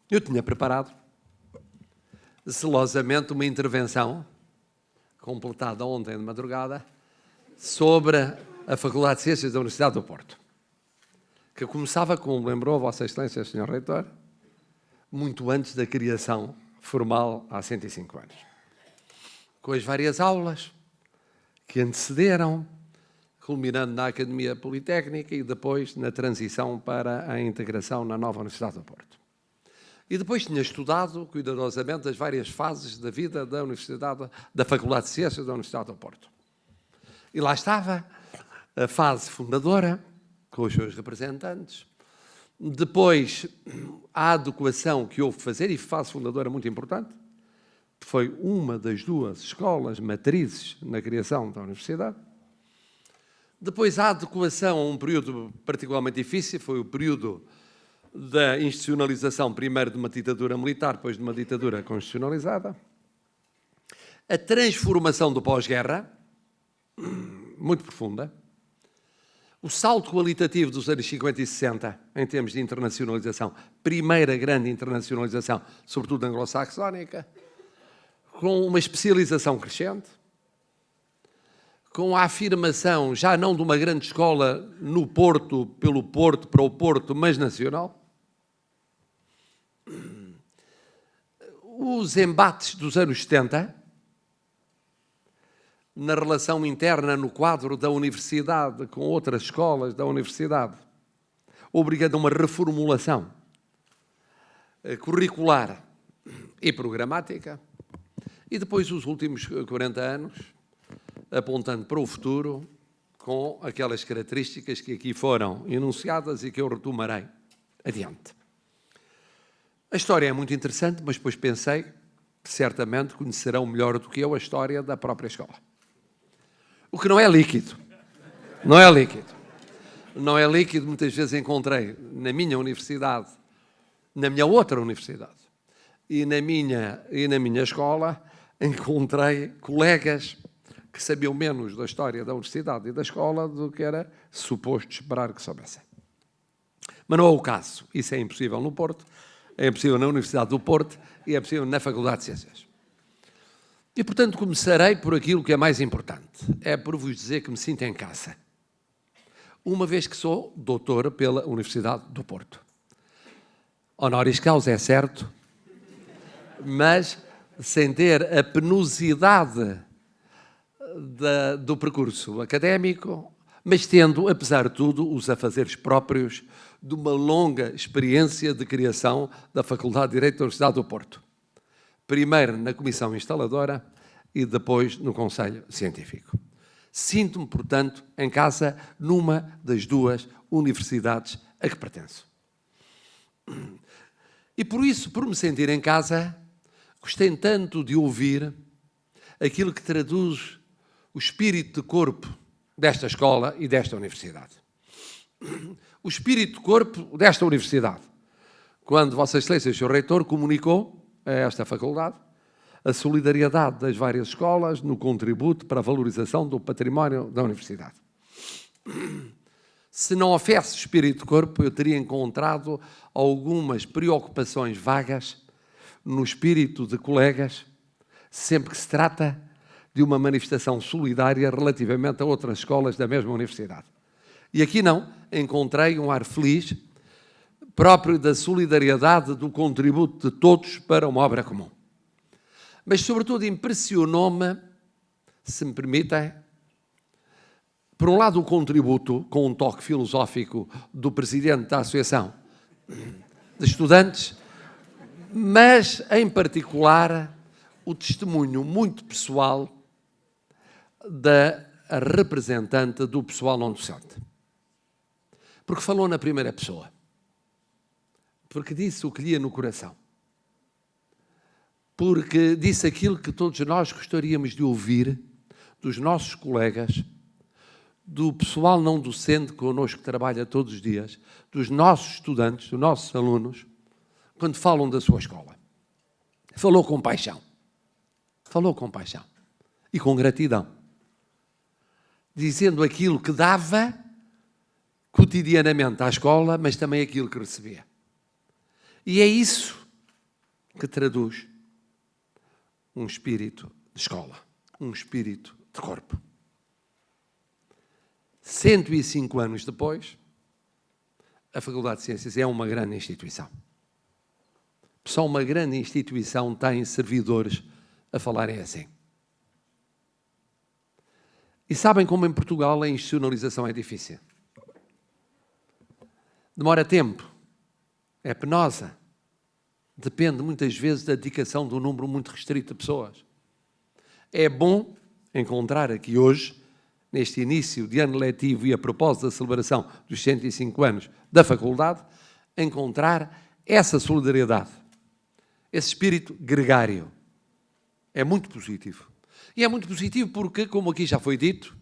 Eu tinha preparado zelosamente uma intervenção, completada ontem de madrugada, sobre a Faculdade de Ciências da Universidade do Porto, que começava, como lembrou Vossa Excelência, Sr. Reitor, muito antes da criação formal há 105 anos, com as várias aulas que antecederam, culminando na Academia Politécnica e depois na transição para a integração na nova Universidade do Porto. E depois tinha estudado cuidadosamente as várias fases da vida da Universidade, da Faculdade de Ciências da Universidade do Porto. E lá estava a fase fundadora, com os seus representantes, depois a adequação que houve que fazer, e fase fundadora muito importante, foi uma das duas escolas matrizes na criação da Universidade. Depois a adequação a um período particularmente difícil, foi o período da institucionalização, primeiro de uma ditadura militar, depois de uma ditadura constitucionalizada. A transformação do pós-guerra, muito profunda. O salto qualitativo dos anos 50 e 60, em termos de internacionalização, primeira grande internacionalização, sobretudo anglo-saxónica, com uma especialização crescente, com a afirmação, já não de uma grande escola no Porto, pelo Porto, para o Porto, mas nacional. Os embates dos anos 70, na relação interna, no quadro da universidade, com outras escolas da universidade, obrigando a uma reformulação curricular e programática, e depois os últimos 40 anos, apontando para o futuro, com aquelas características que aqui foram enunciadas e que eu retomarei adiante. A história é muito interessante, mas depois pensei que certamente conhecerão melhor do que eu a história da própria escola. O que não é líquido. Não é líquido. Não é líquido, muitas vezes encontrei na minha universidade, na minha outra universidade, e na minha escola, encontrei colegas que sabiam menos da história da universidade e da escola do que era suposto esperar que soubessem. Mas não é o caso. Isso é impossível no Porto, é impossível na Universidade do Porto e é possível na Faculdade de Ciências. E, portanto, começarei por aquilo que é mais importante. É por vos dizer que me sinto em casa. Uma vez que sou doutor pela Universidade do Porto. Honoris causa, é certo, mas sem ter a penosidade do percurso académico, mas tendo, apesar de tudo, os afazeres próprios de uma longa experiência de criação da Faculdade de Direito da Universidade do Porto. Primeiro na Comissão Instaladora e depois no Conselho Científico. Sinto-me, portanto, em casa numa das duas universidades a que pertenço. E por isso, por me sentir em casa, gostei tanto de ouvir aquilo que traduz o espírito de corpo desta escola e desta universidade. O espírito de corpo desta universidade, quando Vossa Excelência, Sr. Reitor, comunicou a esta faculdade a solidariedade das várias escolas no contributo para a valorização do património da universidade. Se não houvesse espírito de corpo, eu teria encontrado algumas preocupações vagas no espírito de colegas, sempre que se trata de uma manifestação solidária relativamente a outras escolas da mesma universidade. E aqui não, encontrei um ar feliz, próprio da solidariedade, do contributo de todos para uma obra comum. Mas, sobretudo, impressionou-me, se me permitem, por um lado, o contributo, com um toque filosófico, do presidente da Associação de Estudantes, mas, em particular, o testemunho muito pessoal da representante do pessoal não docente. Porque falou na primeira pessoa. Porque disse o que lhe ia no coração. Porque disse aquilo que todos nós gostaríamos de ouvir dos nossos colegas, do pessoal não docente connosco que trabalha todos os dias, dos nossos estudantes, dos nossos alunos, quando falam da sua escola. Falou com paixão. Falou com paixão. E com gratidão. Dizendo aquilo que dava cotidianamente à escola, mas também aquilo que recebia. E é isso que traduz um espírito de escola, um espírito de corpo. 105 anos depois, a Faculdade de Ciências é uma grande instituição. Só uma grande instituição tem servidores a falarem assim. E sabem como em Portugal a institucionalização é difícil? Demora tempo, é penosa, depende muitas vezes da dedicação de um número muito restrito de pessoas. É bom encontrar aqui hoje, neste início de ano letivo e a propósito da celebração dos 105 anos da faculdade, encontrar essa solidariedade, esse espírito gregário. É muito positivo. E é muito positivo porque, como aqui já foi dito,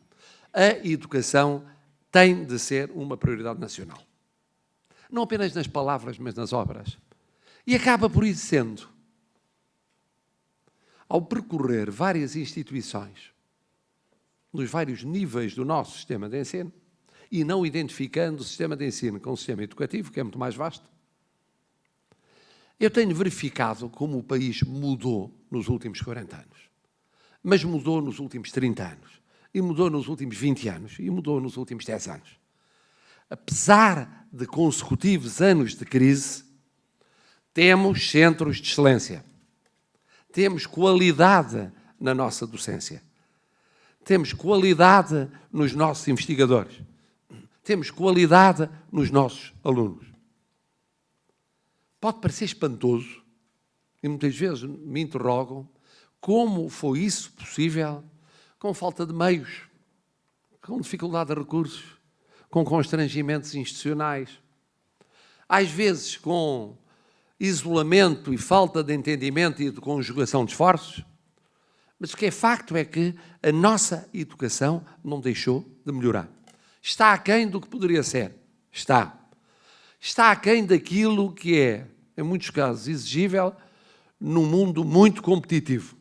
a educação tem de ser uma prioridade nacional. Não apenas nas palavras, mas nas obras. E acaba por isso sendo. Ao percorrer várias instituições, nos vários níveis do nosso sistema de ensino, e não identificando o sistema de ensino com o sistema educativo, que é muito mais vasto, eu tenho verificado como o país mudou nos últimos 40 anos. Mas mudou nos últimos 30 anos, e mudou nos últimos 20 anos, e mudou nos últimos 10 anos. Apesar de consecutivos anos de crise, temos centros de excelência. Temos qualidade na nossa docência. Temos qualidade nos nossos investigadores. Temos qualidade nos nossos alunos. Pode parecer espantoso, e muitas vezes me interrogam, como foi isso possível com falta de meios, com dificuldade de recursos, com constrangimentos institucionais, às vezes com isolamento e falta de entendimento e de conjugação de esforços, mas o que é facto é que a nossa educação não deixou de melhorar. Está aquém do que poderia ser. Está. Está aquém daquilo que é, em muitos casos, exigível num mundo muito competitivo.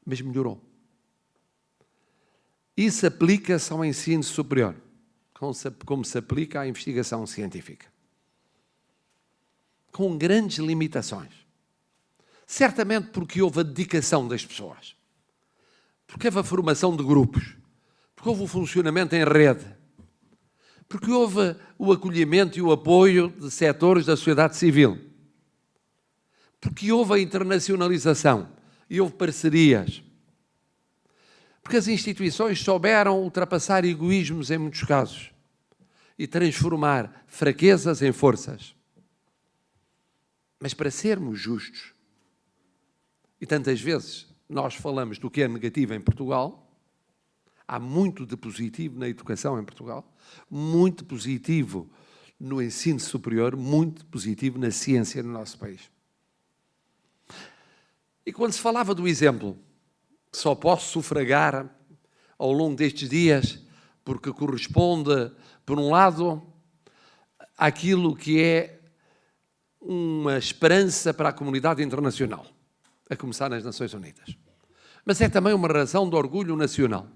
Mas melhorou. Isso aplica-se ao ensino superior, como se aplica à investigação científica. Com grandes limitações. Certamente porque houve a dedicação das pessoas, porque houve a formação de grupos, porque houve o funcionamento em rede, porque houve o acolhimento e o apoio de setores da sociedade civil, porque houve a internacionalização e houve parcerias, porque as instituições souberam ultrapassar egoísmos em muitos casos e transformar fraquezas em forças. Mas para sermos justos, e tantas vezes nós falamos do que é negativo em Portugal, há muito de positivo na educação em Portugal, muito positivo no ensino superior, muito positivo na ciência no nosso país. E quando se falava do exemplo, só posso sufragar ao longo destes dias, porque corresponde, por um lado, àquilo que é uma esperança para a comunidade internacional, a começar nas Nações Unidas. Mas é também uma razão de orgulho nacional.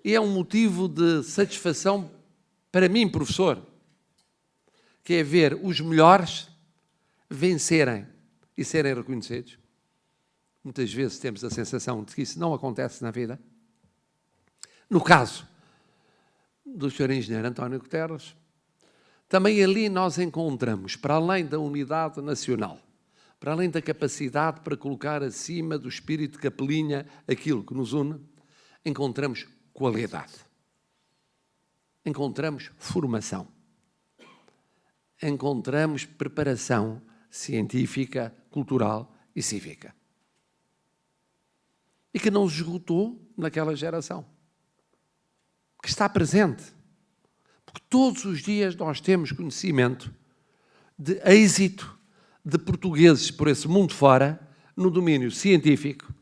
E é um motivo de satisfação para mim, professor, que é ver os melhores vencerem e serem reconhecidos. Muitas vezes temos a sensação de que isso não acontece na vida. No caso do Sr. Engenheiro António Guterres, também ali nós encontramos, para além da unidade nacional, para além da capacidade para colocar acima do espírito que apelinha aquilo que nos une, encontramos qualidade. Encontramos formação. Encontramos preparação científica, cultural e cívica. E que não se esgotou naquela geração. Que está presente. Porque todos os dias nós temos conhecimento de êxito de portugueses por esse mundo fora, no domínio científico,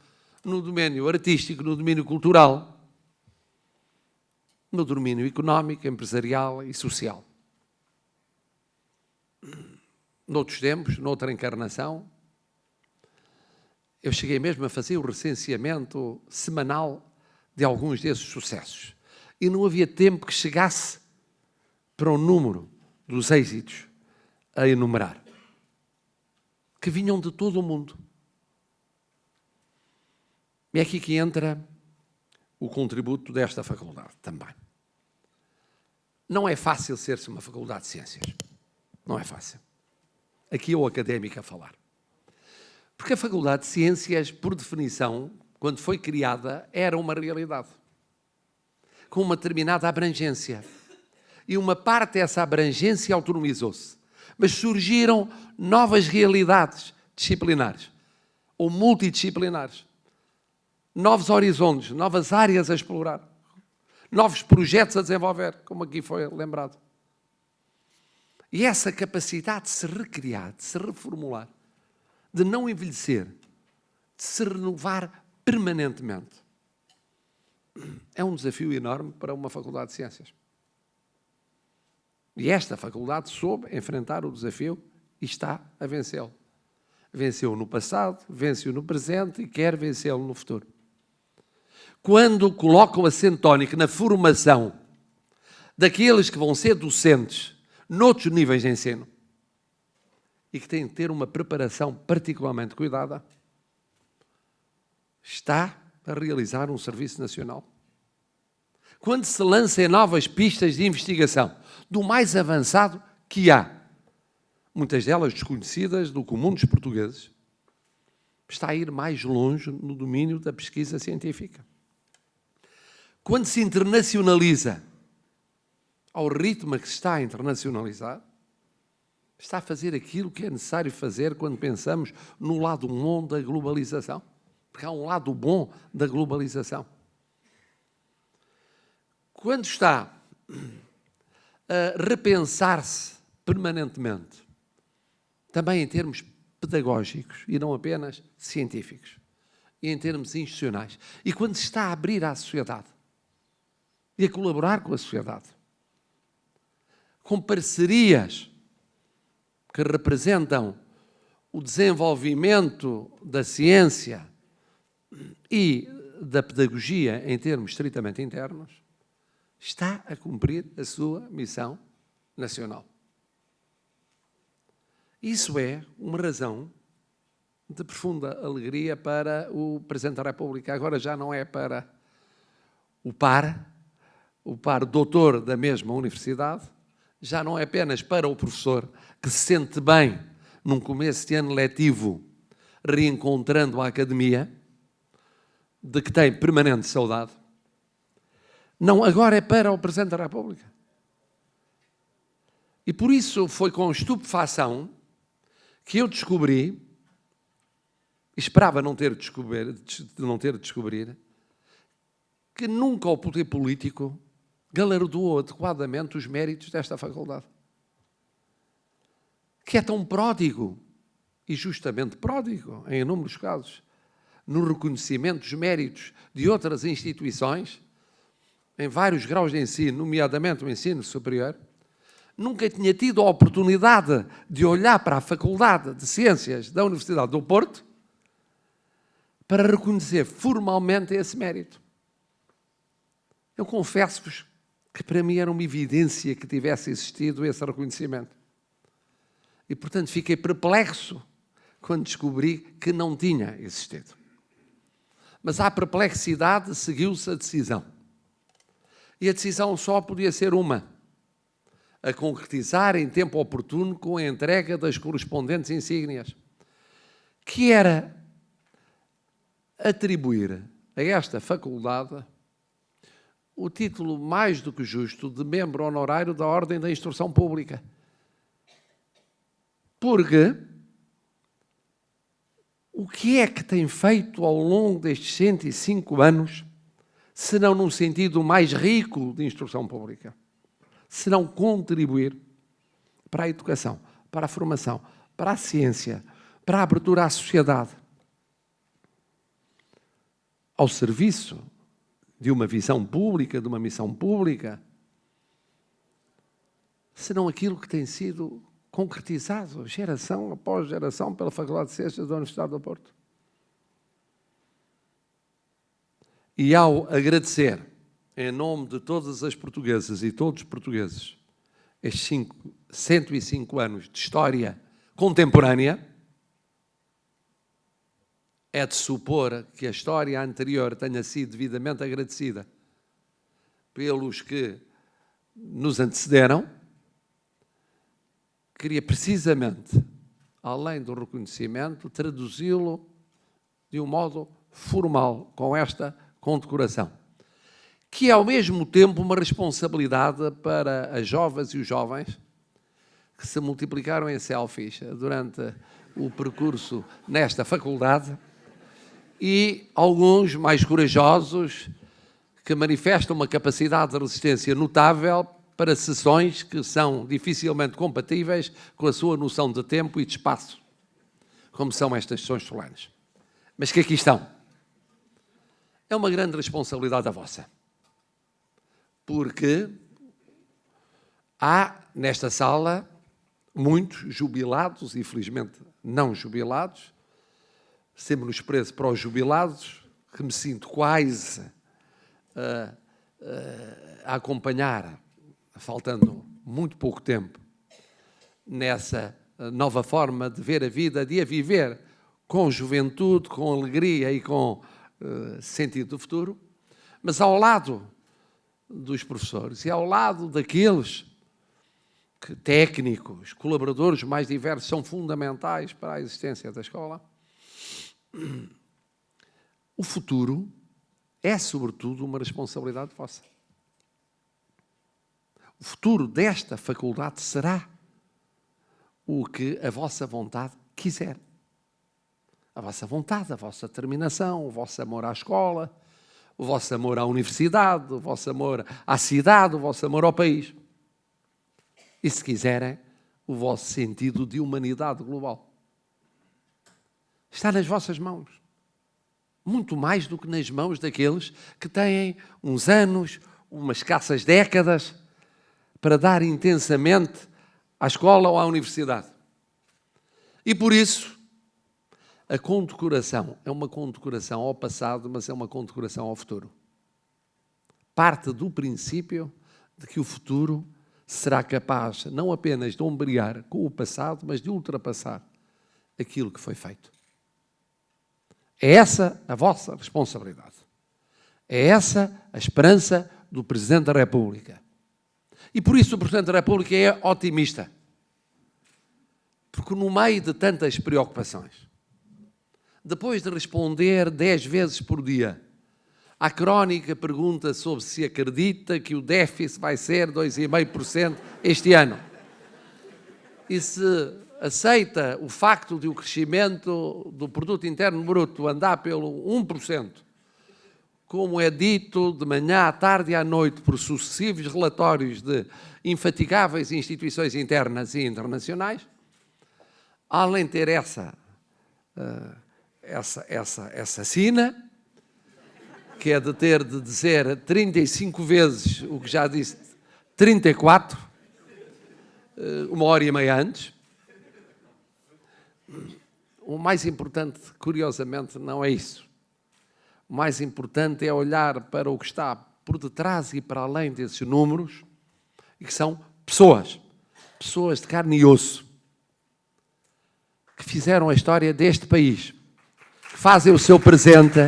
no domínio artístico, no domínio cultural, no domínio económico, empresarial e social. Noutros tempos, noutra encarnação, eu cheguei mesmo a fazer o recenseamento semanal de alguns desses sucessos. E não havia tempo que chegasse para o número dos êxitos a enumerar. que vinham de todo o mundo. E é aqui que entra o contributo desta faculdade também. Não é fácil ser-se uma faculdade de ciências. Não é fácil. Aqui é o académico a falar. Porque a faculdade de ciências, por definição, quando foi criada, era uma realidade. Com uma determinada abrangência. E uma parte dessa abrangência autonomizou-se. Mas surgiram novas realidades disciplinares. Ou multidisciplinares. Novos horizontes, novas áreas a explorar. Novos projetos a desenvolver, como aqui foi lembrado. E essa capacidade de se recriar, de se reformular, de não envelhecer, de se renovar permanentemente, é um desafio enorme para uma faculdade de ciências. E esta faculdade soube enfrentar o desafio e está a vencê-lo. Venceu no passado, venceu no presente e quer vencê-lo no futuro. Quando coloca o acento tónico na formação daqueles que vão ser docentes noutros níveis de ensino e que têm de ter uma preparação particularmente cuidada, está a realizar um serviço nacional. Quando se lança em novas pistas de investigação, do mais avançado que há, muitas delas desconhecidas do comum dos portugueses, está a ir mais longe no domínio da pesquisa científica. Quando se internacionaliza ao ritmo a que se está a internacionalizar, está a fazer aquilo que é necessário fazer quando pensamos no lado bom da globalização. Porque há um lado bom da globalização. Quando está a repensar-se permanentemente, também em termos pedagógicos e não apenas científicos, e em termos institucionais, e quando se está a abrir à sociedade e a colaborar com a sociedade, com parcerias que representam o desenvolvimento da ciência e da pedagogia em termos estritamente internos, está a cumprir a sua missão nacional. Isso é uma razão de profunda alegria para o Presidente da República. Agora já não é para o par doutor da mesma universidade, já não é apenas para o professor que se sente bem num começo de ano letivo reencontrando a academia, de que tem permanente saudade. Não, agora é para o Presidente da República. E por isso foi com estupefação que eu descobri, esperava não ter de descobrir, que nunca o poder político galardoou adequadamente os méritos desta faculdade. Que é tão pródigo, e justamente pródigo, em inúmeros casos, no reconhecimento dos méritos de outras instituições, em vários graus de ensino, nomeadamente o ensino superior, nunca tinha tido a oportunidade de olhar para a Faculdade de Ciências da Universidade do Porto para reconhecer formalmente esse mérito. Eu confesso-vos que para mim era uma evidência que tivesse existido esse reconhecimento. E, portanto, fiquei perplexo quando descobri que não tinha existido. Mas à perplexidade seguiu-se a decisão. E a decisão só podia ser uma: a concretizar em tempo oportuno com a entrega das correspondentes insígnias, que era atribuir a esta faculdade o título mais do que justo de membro honorário da Ordem da Instrução Pública. Porque o que é que tem feito ao longo destes 105 anos, se não num sentido mais rico de instrução pública? Se não contribuir para a educação, para a formação, para a ciência, para a abertura à sociedade, ao serviço de uma visão pública, de uma missão pública, senão aquilo que tem sido concretizado, geração após geração, pela Faculdade de Ciências da Universidade do Porto. E ao agradecer, em nome de todas as portuguesas e todos os portugueses, estes 105 anos de história contemporânea, é de supor que a história anterior tenha sido devidamente agradecida pelos que nos antecederam, queria precisamente, além do reconhecimento, traduzi-lo de um modo formal, com esta condecoração, que é ao mesmo tempo uma responsabilidade para as jovens e os jovens que se multiplicaram em selfies durante o percurso nesta faculdade e alguns mais corajosos que manifestam uma capacidade de resistência notável para sessões que são dificilmente compatíveis com a sua noção de tempo e de espaço, como são estas sessões solares. Mas que aqui estão. É uma grande responsabilidade a vossa, porque há nesta sala muitos jubilados e, felizmente, não jubilados, sempre nos preço para os jubilados, que me sinto quase a acompanhar, faltando muito pouco tempo, nessa nova forma de ver a vida, de a viver com juventude, com alegria e com sentido do futuro, mas ao lado dos professores e ao lado daqueles que técnicos, colaboradores mais diversos são fundamentais para a existência da escola, o futuro é, sobretudo, uma responsabilidade vossa. O futuro desta faculdade será o que a vossa vontade quiser. A vossa vontade, a vossa determinação, o vosso amor à escola, o vosso amor à universidade, o vosso amor à cidade, o vosso amor ao país. E, se quiserem, o vosso sentido de humanidade global. Está nas vossas mãos. Muito mais do que nas mãos daqueles que têm uns anos, umas escassas décadas, para dar intensamente à escola ou à universidade. E por isso, a condecoração é uma condecoração ao passado, mas é uma condecoração ao futuro. Parte do princípio de que o futuro será capaz não apenas de ombrear com o passado, mas de ultrapassar aquilo que foi feito. É essa a vossa responsabilidade. É essa a esperança do Presidente da República. E por isso o Presidente da República é otimista. Porque no meio de tantas preocupações, depois de responder 10 vezes por dia à crónica pergunta sobre se acredita que o déficit vai ser 2,5% este ano, e se aceita o facto de o crescimento do produto interno bruto andar pelo 1%, como é dito de manhã, à tarde e à noite por sucessivos relatórios de infatigáveis instituições internas e internacionais, além de ter essa sina, que é de ter de dizer 35 vezes o que já disse 34, uma hora e meia antes. O mais importante, curiosamente, não é isso. O mais importante é olhar para o que está por detrás e para além desses números, e que são pessoas, pessoas de carne e osso, que fizeram a história deste país, que fazem o seu presente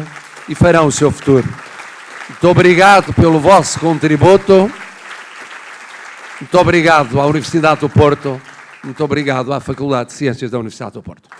e farão o seu futuro. Muito obrigado pelo vosso contributo. Muito obrigado à Universidade do Porto. Muito obrigado à Faculdade de Ciências da Universidade do Porto.